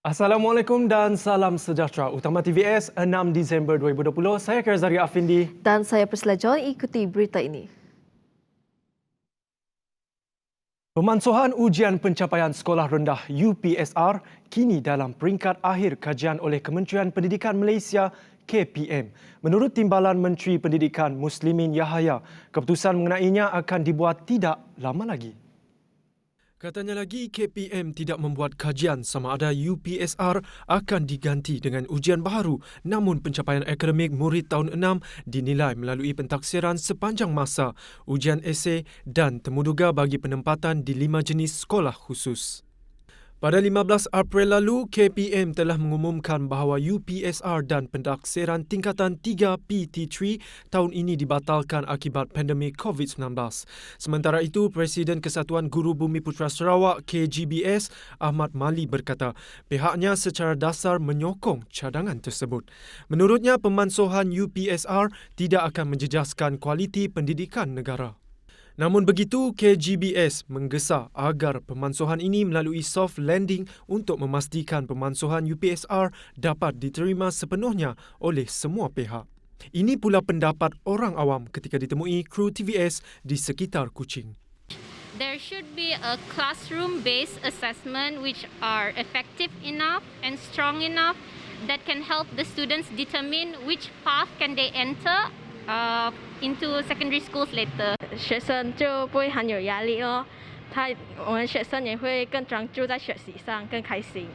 Assalamualaikum dan salam sejahtera. Utama TVS 6 Disember 2020. Saya Kerzari Afindi. Dan saya Priscilla John, ikuti berita ini. Pemansuhan ujian pencapaian sekolah rendah UPSR kini dalam peringkat akhir kajian oleh Kementerian Pendidikan Malaysia KPM. Menurut Timbalan Menteri Pendidikan Muslimin Yahaya, keputusan mengenainya akan dibuat tidak lama lagi. Katanya lagi, KPM tidak membuat kajian sama ada UPSR akan diganti dengan ujian baharu, namun pencapaian akademik murid tahun 6 dinilai melalui pentaksiran sepanjang masa, ujian esei dan temuduga bagi penempatan di 5 jenis sekolah khusus. Pada 15 April lalu, KPM telah mengumumkan bahawa UPSR dan pentaksiran tingkatan 3 PT3 tahun ini dibatalkan akibat pandemik COVID-19. Sementara itu, Presiden Kesatuan Guru Bumi Putera Sarawak KGBS Ahmad Mali berkata pihaknya secara dasar menyokong cadangan tersebut. Menurutnya, pemansuhan UPSR tidak akan menjejaskan kualiti pendidikan negara. Namun begitu, KGBS menggesa agar pemansuhan ini melalui soft landing untuk memastikan pemansuhan UPSR dapat diterima sepenuhnya oleh semua pihak. Ini pula pendapat orang awam ketika ditemui kru TVS di sekitar Kuching. There should be a classroom-based assessment which are effective enough and strong enough that can help the students determine which path can they enter into secondary schools later. 学生就不会很有压力哦，我们学生也会更专注在学习上，更开心。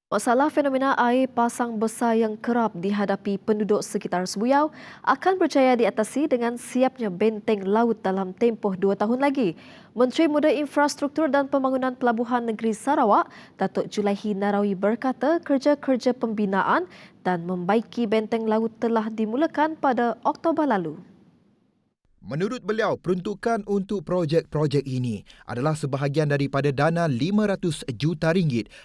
Masalah fenomena air pasang besar yang kerap dihadapi penduduk sekitar Sebuyau akan berjaya diatasi dengan siapnya benteng laut dalam tempoh 2 tahun lagi. Menteri Muda Infrastruktur dan Pembangunan Pelabuhan Negeri Sarawak, Datuk Julaihi Narawi berkata kerja-kerja pembinaan dan membaiki benteng laut telah dimulakan pada Oktober lalu. Menurut beliau, peruntukan untuk projek-projek ini adalah sebahagian daripada dana RM500 juta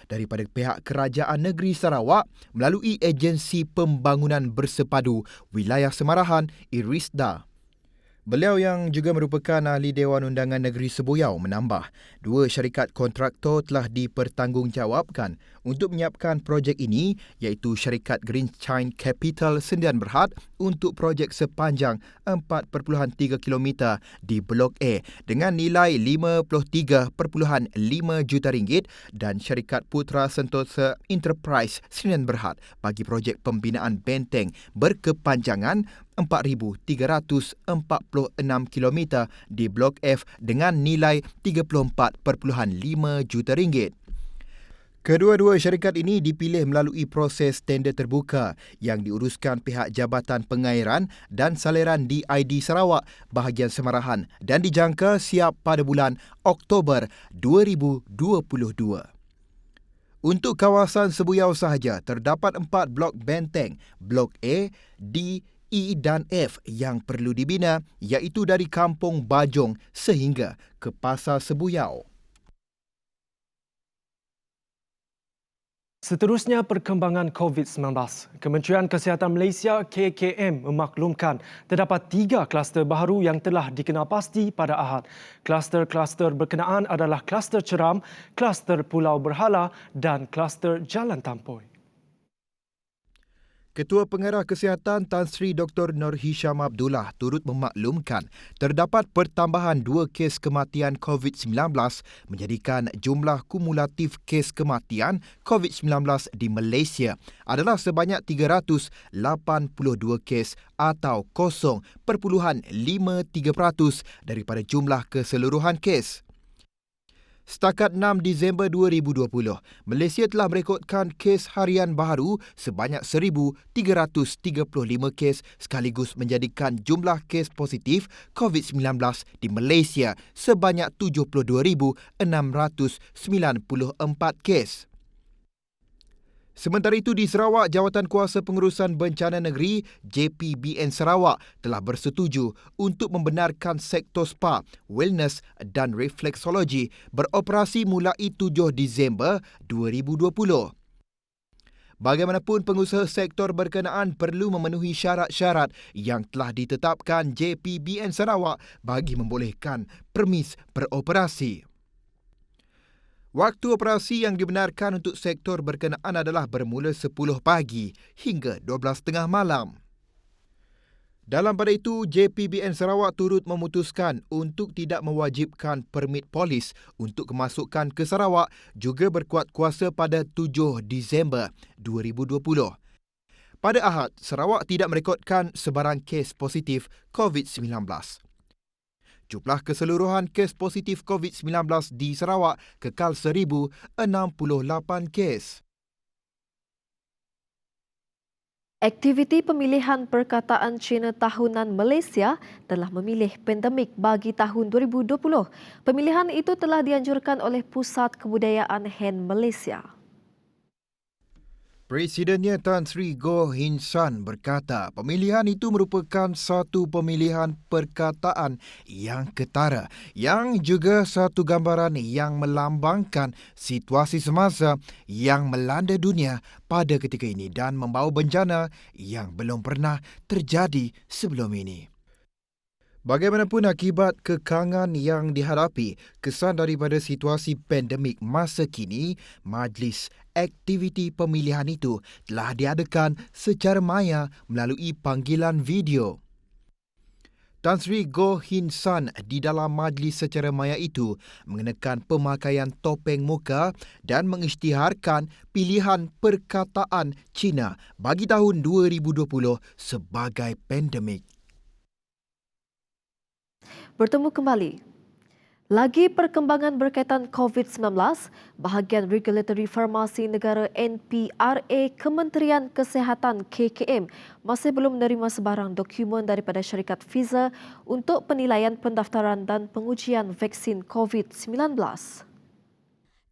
daripada pihak Kerajaan Negeri Sarawak melalui Agensi Pembangunan Bersepadu Wilayah Semarahan IRISDA. Beliau yang juga merupakan ahli Dewan Undangan Negeri Sebuyau menambah, 2 syarikat kontraktor telah dipertanggungjawabkan untuk menyiapkan projek ini iaitu syarikat Green Chine Capital Sdn Bhd untuk projek sepanjang 4.3 km di Blok A dengan nilai RM53.5 juta dan syarikat Putra Sentosa Enterprise Sdn Bhd bagi projek pembinaan benteng berkepanjangan 4,346 km di Blok F dengan nilai RM34.5 juta. Kedua-dua syarikat ini dipilih melalui proses tender terbuka yang diuruskan pihak Jabatan Pengairan dan Saliran DID Sarawak bahagian Semarahan dan dijangka siap pada bulan Oktober 2022. Untuk kawasan Sebuyau sahaja, terdapat 4 blok benteng, Blok A, D, E dan F yang perlu dibina iaitu dari Kampung Bajong sehingga ke Pasar Sebuyau. Seterusnya, perkembangan COVID-19. Kementerian Kesihatan Malaysia KKM memaklumkan terdapat 3 kluster baharu yang telah dikenal pasti pada Ahad. Kluster-kluster berkenaan adalah kluster Ceram, kluster Pulau Berhala dan kluster Jalan Tampoi. Ketua Pengarah Kesihatan Tan Sri Dr. Nur Hisham Abdullah turut memaklumkan terdapat pertambahan 2 kes kematian COVID-19 menjadikan jumlah kumulatif kes kematian COVID-19 di Malaysia adalah sebanyak 382 kes atau 0.53% daripada jumlah keseluruhan kes. Setakat 6 Disember 2020, Malaysia telah merekodkan kes harian baharu sebanyak 1,335 kes sekaligus menjadikan jumlah kes positif COVID-19 di Malaysia sebanyak 72,694 kes. Sementara itu di Sarawak, Jawatankuasa Pengurusan Bencana Negeri JPBN Sarawak telah bersetuju untuk membenarkan sektor spa, wellness dan refleksologi beroperasi mulai 7 Disember 2020. Bagaimanapun, pengusaha sektor berkenaan perlu memenuhi syarat-syarat yang telah ditetapkan JPBN Sarawak bagi membolehkan permis beroperasi. Waktu operasi yang dibenarkan untuk sektor berkenaan adalah bermula 10 pagi hingga 12.30 malam. Dalam pada itu, JPBN Sarawak turut memutuskan untuk tidak mewajibkan permit polis untuk kemasukan ke Sarawak juga berkuat kuasa pada 7 Disember 2020. Pada Ahad, Sarawak tidak merekodkan sebarang kes positif COVID-19. Jumlah keseluruhan kes positif COVID-19 di Sarawak kekal 1,068 kes. Aktiviti pemilihan perkataan Cina tahunan Malaysia telah memilih pandemik bagi tahun 2020. Pemilihan itu telah dianjurkan oleh Pusat Kebudayaan Han Malaysia. Presidennya Tan Sri Goh Hin San berkata pemilihan itu merupakan satu pemilihan perkataan yang ketara yang juga satu gambaran yang melambangkan situasi semasa yang melanda dunia pada ketika ini dan membawa bencana yang belum pernah terjadi sebelum ini. Bagaimanapun akibat kekangan yang dihadapi, kesan daripada situasi pandemik masa kini, majlis aktiviti pemilihan itu telah diadakan secara maya melalui panggilan video. Tan Sri Goh Hin San di dalam majlis secara maya itu mengenakan pemakaian topeng muka dan mengisytiharkan pilihan perkataan Cina bagi tahun 2020 sebagai pandemik. Bertemu kembali. Lagi perkembangan berkaitan COVID-19, bahagian Regulatory Farmasi Negara NPRA Kementerian Kesihatan KKM masih belum menerima sebarang dokumen daripada syarikat Pfizer untuk penilaian pendaftaran dan pengujian vaksin COVID-19.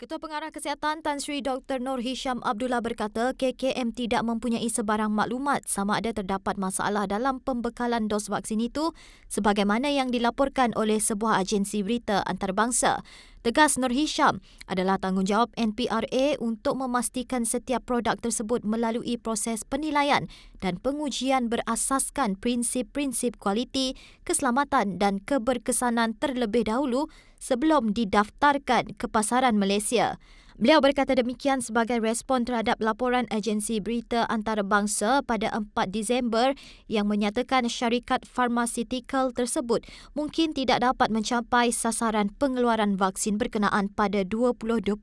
Ketua Pengarah Kesihatan Tan Sri Dr. Nur Hisham Abdullah berkata KKM tidak mempunyai sebarang maklumat sama ada terdapat masalah dalam pembekalan dos vaksin itu sebagaimana yang dilaporkan oleh sebuah agensi berita antarabangsa. Tegas Nur Hisham adalah tanggungjawab NPRA untuk memastikan setiap produk tersebut melalui proses penilaian dan pengujian berasaskan prinsip-prinsip kualiti, keselamatan dan keberkesanan terlebih dahulu sebelum didaftarkan ke pasaran Malaysia. Beliau berkata demikian sebagai respon terhadap laporan agensi berita antarabangsa pada 4 Disember yang menyatakan syarikat farmasikal tersebut mungkin tidak dapat mencapai sasaran pengeluaran vaksin berkenaan pada 2020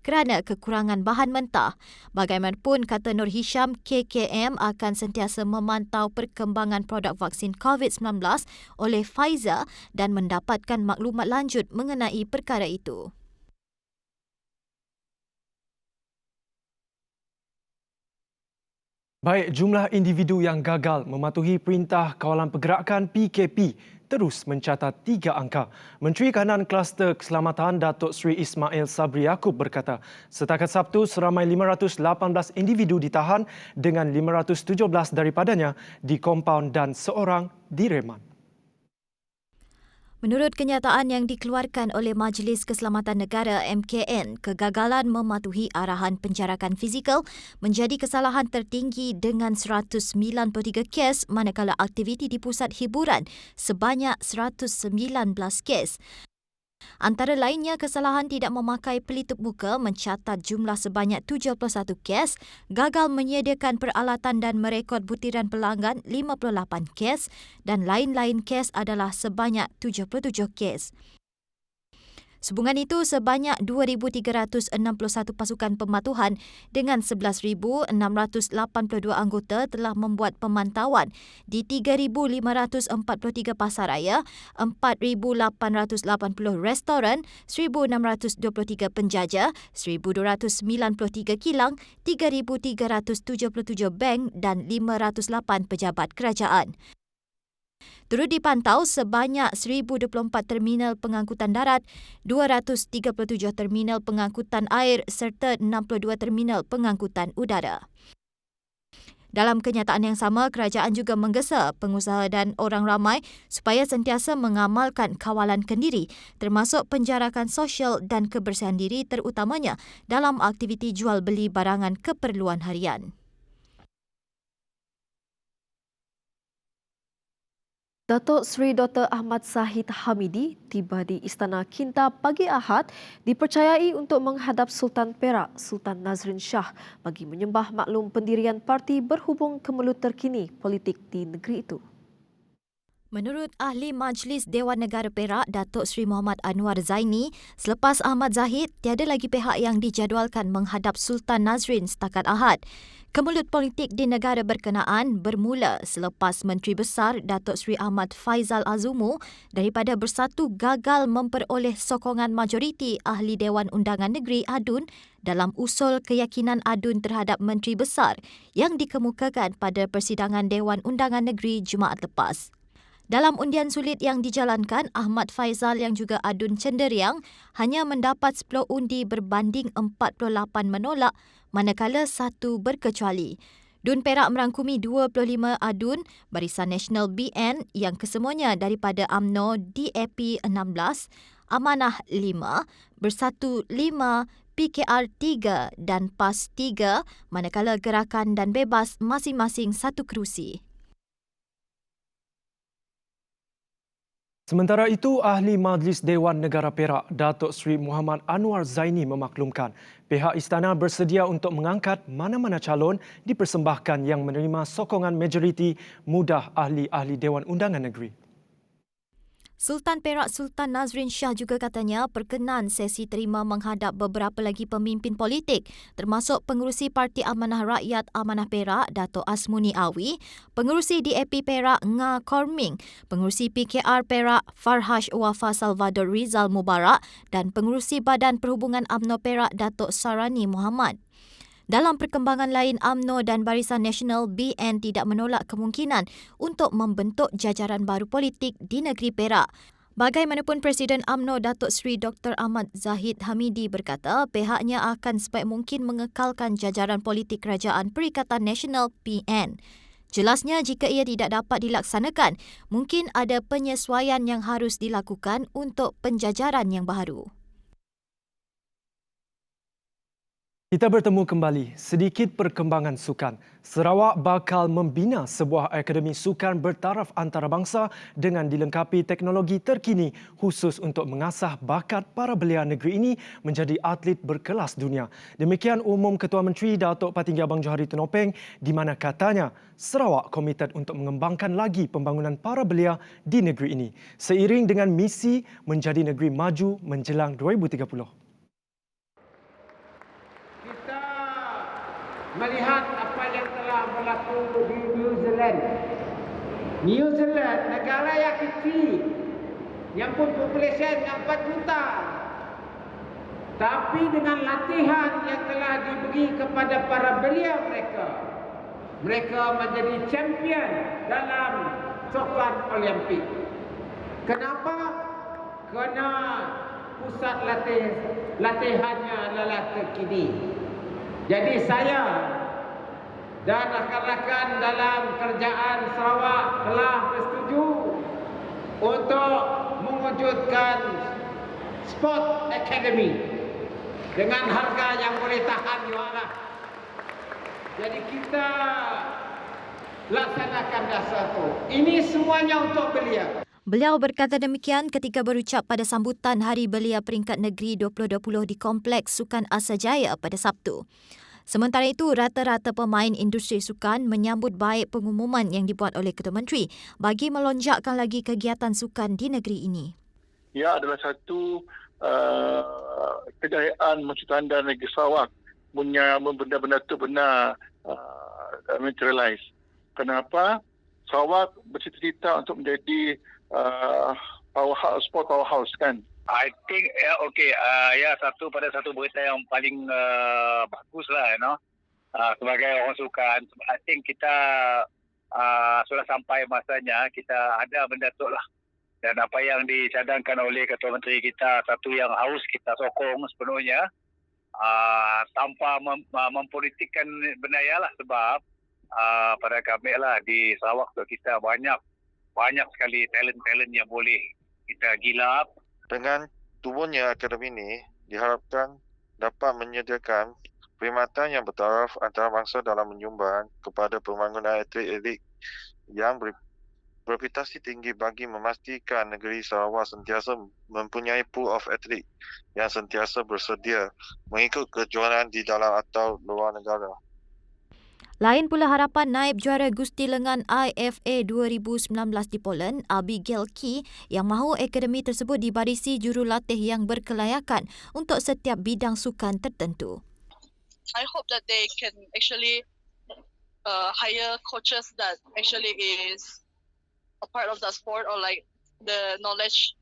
kerana kekurangan bahan mentah. Bagaimanapun, kata Nur Hisham, KKM akan sentiasa memantau perkembangan produk vaksin COVID-19 oleh Pfizer dan mendapatkan maklumat lanjut mengenai perkara itu. Baik, jumlah individu yang gagal mematuhi Perintah Kawalan Pergerakan PKP terus mencatat 3 angka. Menteri Kanan Kluster Keselamatan Datuk Seri Ismail Sabri Yaakob berkata, setakat Sabtu seramai 518 individu ditahan dengan 517 daripadanya di kompaun dan seorang direman. Menurut kenyataan yang dikeluarkan oleh Majlis Keselamatan Negara MKN, kegagalan mematuhi arahan penjarakan fizikal menjadi kesalahan tertinggi dengan 193 kes manakala aktiviti di pusat hiburan sebanyak 119 kes. Antara lainnya, kesalahan tidak memakai pelitup muka mencatat jumlah sebanyak 71 kes, gagal menyediakan peralatan dan merekod butiran pelanggan 58 kes dan lain-lain kes adalah sebanyak 77 kes. Sehubungan itu, sebanyak 2,361 pasukan pematuhan dengan 11,682 anggota telah membuat pemantauan di 3,543 pasaraya, 4,880 restoran, 1,623 penjaja, 1,293 kilang, 3,377 bank dan 508 pejabat kerajaan. Turut dipantau sebanyak 1,024 terminal pengangkutan darat, 237 terminal pengangkutan air serta 62 terminal pengangkutan udara. Dalam kenyataan yang sama, kerajaan juga menggesa pengusaha dan orang ramai supaya sentiasa mengamalkan kawalan kendiri termasuk penjarakan sosial dan kebersihan diri terutamanya dalam aktiviti jual beli barangan keperluan harian. Datuk Seri Dr. Ahmad Zahid Hamidi tiba di Istana Kinta pagi Ahad dipercayai untuk menghadap Sultan Perak Sultan Nazrin Shah bagi menyembah maklum pendirian parti berhubung kemelut terkini politik di negeri itu. Menurut Ahli Majlis Dewan Negara Perak, Datuk Seri Muhammad Anwar Zaini, selepas Ahmad Zahid, tiada lagi pihak yang dijadualkan menghadap Sultan Nazrin setakat Ahad. Kemelut politik di negara berkenaan bermula selepas Menteri Besar Datuk Seri Ahmad Faizal Azumu daripada Bersatu gagal memperoleh sokongan majoriti Ahli Dewan Undangan Negeri ADUN dalam usul keyakinan ADUN terhadap Menteri Besar yang dikemukakan pada persidangan Dewan Undangan Negeri Jumaat lepas. Dalam undian sulit yang dijalankan, Ahmad Faizal yang juga ADUN Cenderiang hanya mendapat 10 undi berbanding 48 menolak, manakala 1 berkecuali. DUN Perak merangkumi 25 ADUN, Barisan Nasional BN yang kesemuanya daripada UMNO DAP 16, Amanah 5, Bersatu 5, PKR 3 dan PAS 3, manakala Gerakan dan Bebas masing-masing 1 kerusi. Sementara itu, Ahli Majlis Dewan Negara Perak, Datuk Seri Muhammad Anwar Zaini memaklumkan pihak istana bersedia untuk mengangkat mana-mana calon dipersembahkan yang menerima sokongan majoriti mudah ahli-ahli Dewan Undangan Negeri. Sultan Perak Sultan Nazrin Shah juga katanya perkenan sesi terima menghadap beberapa lagi pemimpin politik termasuk pengerusi Parti Amanah Rakyat Amanah Perak Dato' Asmuni Awi, pengerusi DAP Perak Nga Korming, pengerusi PKR Perak Farhash Wafa Salvador Rizal Mubarak dan pengerusi Badan Perhubungan UMNO Perak Dato' Sarani Muhammad. Dalam perkembangan lain, UMNO dan Barisan Nasional BN tidak menolak kemungkinan untuk membentuk jajaran baru politik di negeri Perak. Bagaimanapun, Presiden UMNO Datuk Seri Dr. Ahmad Zahid Hamidi berkata pihaknya akan sebaik mungkin mengekalkan jajaran politik Kerajaan Perikatan Nasional PN. Jelasnya jika ia tidak dapat dilaksanakan, mungkin ada penyesuaian yang harus dilakukan untuk penjajaran yang baru. Kita bertemu kembali. Sedikit perkembangan sukan. Sarawak bakal membina sebuah akademi sukan bertaraf antarabangsa dengan dilengkapi teknologi terkini khusus untuk mengasah bakat para belia negeri ini menjadi atlet berkelas dunia. Demikian umum Ketua Menteri Datuk Patinggi Abang Johari Tenopeng di mana katanya Sarawak komited untuk mengembangkan lagi pembangunan para belia di negeri ini seiring dengan misi menjadi negeri maju menjelang 2030. Melihat apa yang telah berlaku di New Zealand. New Zealand, negara yang kecil, yang pun populasi 4 juta. Tapi dengan latihan yang telah diberi kepada para belia mereka, mereka menjadi champion dalam sukan Olimpik. Kenapa? Kerana pusat latihannya adalah terkini. Jadi saya dan rakan-rakan dalam kerajaan Sarawak telah bersetuju untuk mewujudkan Sport Academy dengan harga yang boleh tahan jualan. Jadi kita laksanakan dasar itu. Ini semuanya untuk belia. Beliau berkata demikian ketika berucap pada sambutan Hari Belia Peringkat Negeri 2020 di Kompleks Sukan Asajaya pada Sabtu. Sementara itu, rata-rata pemain industri sukan menyambut baik pengumuman yang dibuat oleh Ketua Menteri bagi melonjakkan lagi kegiatan sukan di negeri ini. Ia adalah satu kejayaan mencutanda negeri Sarawak punya benda-benda itu benar materialize. Kenapa? Sarawak bercita-cita untuk menjadi sport powerhouse kan. I think satu berita yang paling bagus lah, sebagai orang sukan. I think kita sudah sampai masanya kita ada benda tu lah. Dan apa yang dicadangkan oleh Ketua Menteri kita, satu yang harus kita sokong sepenuhnya tanpa mempolitikkan benda lah, sebab pada kami lah di Sarawak tu kita banyak sekali talent yang boleh kita gilap. Dengan tubuhnya akademi ini diharapkan dapat menyediakan perkhidmatan yang bertaraf antarabangsa dalam menyumbang kepada pembangunan atlet-atlet yang berprestasi tinggi bagi memastikan negeri Sarawak sentiasa mempunyai pool of atlet yang sentiasa bersedia mengikut kejuaraan di dalam atau luar negara. Lain pula harapan naib juara Gusti Lengan IFA 2019 di Poland, Abigail Key, yang mahu akademi tersebut dibarisi jurulatih yang berkelayakan untuk setiap bidang sukan tertentu. I hope that they can actually hire coaches that actually is a part of the sport or like the knowledge,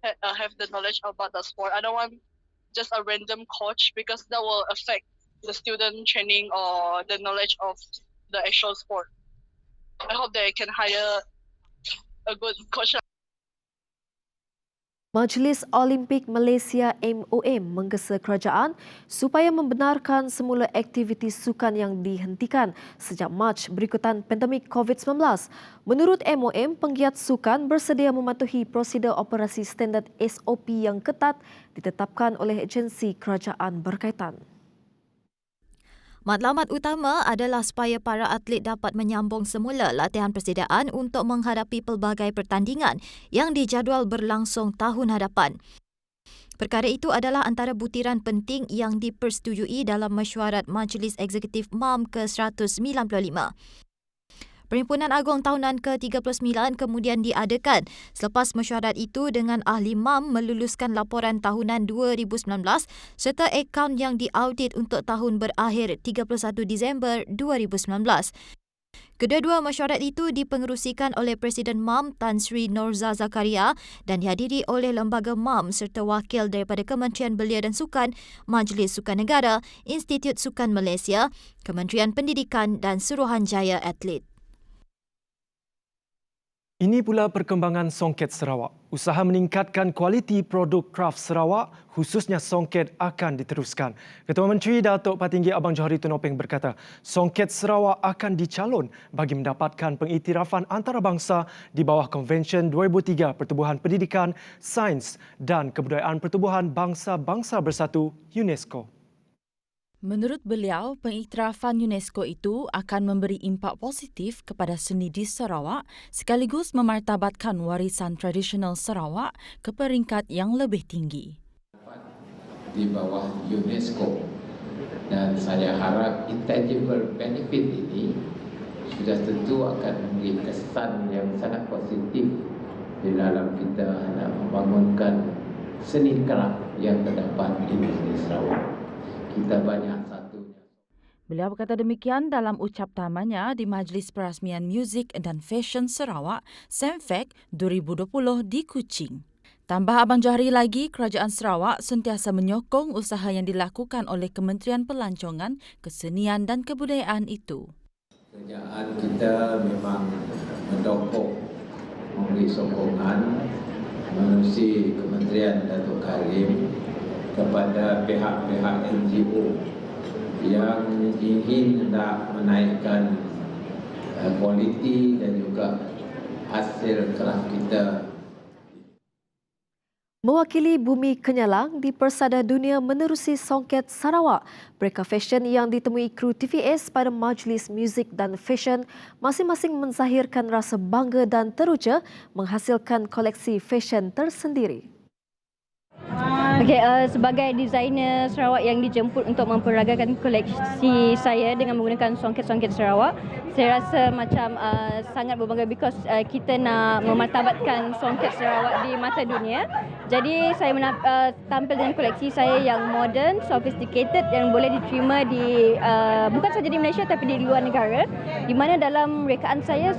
have the knowledge about the sport. I don't want just a random coach because that will affect the student training or the knowledge of the actual sport. I hope they can hire a good coach. Majlis Olimpik Malaysia MOM menggesa kerajaan supaya membenarkan semula aktiviti sukan yang dihentikan sejak Mac berikutan pandemik COVID-19. Menurut MOM, penggiat sukan bersedia mematuhi prosedur operasi standard SOP yang ketat ditetapkan oleh agensi kerajaan berkaitan. Matlamat utama adalah supaya para atlet dapat menyambung semula latihan persediaan untuk menghadapi pelbagai pertandingan yang dijadual berlangsung tahun hadapan. Perkara itu adalah antara butiran penting yang dipersetujui dalam mesyuarat Majlis Eksekutif MAM ke-195. Perhimpunan Agong Tahunan ke-39 kemudian diadakan selepas mesyuarat itu dengan ahli MAM meluluskan laporan tahunan 2019 serta akaun yang diaudit untuk tahun berakhir 31 Disember 2019. Kedua-dua mesyuarat itu dipengerusikan oleh Presiden MAM Tan Sri Norza Zakaria dan dihadiri oleh Lembaga MAM serta wakil daripada Kementerian Belia dan Sukan, Majlis Sukan Negara, Institut Sukan Malaysia, Kementerian Pendidikan dan Suruhanjaya Atlet. Ini pula perkembangan songket Sarawak. Usaha meningkatkan kualiti produk kraf Sarawak, khususnya songket, akan diteruskan. Ketua Menteri Datuk Patinggi Abang Johari Tunopeng berkata, songket Sarawak akan dicalon bagi mendapatkan pengiktirafan antarabangsa di bawah Konvensyen 2003 Pertubuhan Pendidikan, Sains dan Kebudayaan Pertubuhan Bangsa-Bangsa Bersatu UNESCO. Menurut beliau, pengiktirafan UNESCO itu akan memberi impak positif kepada seni di Sarawak sekaligus memartabatkan warisan tradisional Sarawak ke peringkat yang lebih tinggi. Di bawah UNESCO, dan saya harap intangible benefit ini sudah tentu akan memberi kesan yang sangat positif di dalam kita nak membangunkan seni kraf yang terdapat di negeri Sarawak. Kita banyak satunya. Beliau berkata demikian dalam ucap tamannya di Majlis Perasmian Muzik dan Fashion Sarawak, SEMFAC 2020 di Kuching. Tambah Abang Johari lagi, Kerajaan Sarawak sentiasa menyokong usaha yang dilakukan oleh Kementerian Pelancongan, Kesenian dan Kebudayaan itu. Kerajaan kita memang mendukung, memberi sokongan menerusi Kementerian Datuk Karim kepada pihak-pihak NGO yang ingin hendak menaikkan kualiti dan juga hasil kraf kita. Mewakili Bumi Kenyalang di Persada Dunia menerusi songket Sarawak, mereka fashion yang ditemui kru TVS pada Majlis Muzik dan Fashion masing-masing menzahirkan rasa bangga dan teruja menghasilkan koleksi fashion tersendiri. Sebagai designer Sarawak yang dijemput untuk memperagakan koleksi saya dengan menggunakan songket-songket Sarawak, saya rasa macam sangat berbangga because kita nak memartabatkan songket Sarawak di mata dunia. Jadi saya tampil dengan koleksi saya yang modern, sophisticated yang boleh diterima di bukan saja di Malaysia tapi di luar negara. Di mana dalam rekaan saya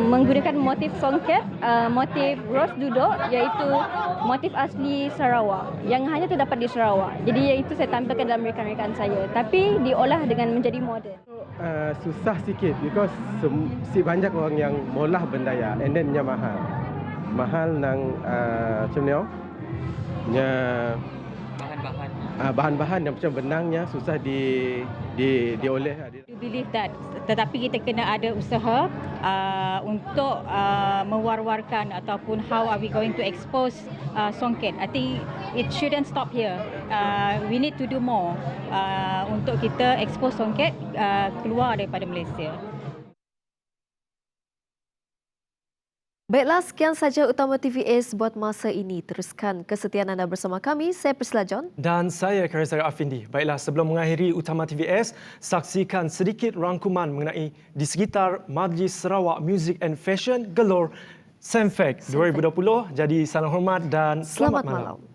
menggunakan motif songket, motif ros duduk iaitu motif asli Sarawak yang hanya terdapat di Sarawak. Jadi yang itu saya tampilkan dalam rekaan-rekaan saya tapi diolah dengan menjadi moden. Susah sikit because banyak orang yang molah benda ya and then nya mahal nang macam ni nya bahan-bahan yang macam benangnya susah dioleh. I believe that tetapi kita kena ada usaha untuk mewar-warkan ataupun how are we going to expose songket. I think it shouldn't stop here. We need to do more untuk kita expose songket keluar daripada Malaysia. Baiklah, sekian saja Utama TVS buat masa ini. Teruskan kesetiaan anda bersama kami. Saya Priscilla John. Dan saya Karizara Afindi. Baiklah, sebelum mengakhiri Utama TVS, saksikan sedikit rangkuman mengenai di sekitar Majlis Sarawak Music and Fashion Gelor Semfek 2020. Jadi salam hormat dan selamat malam.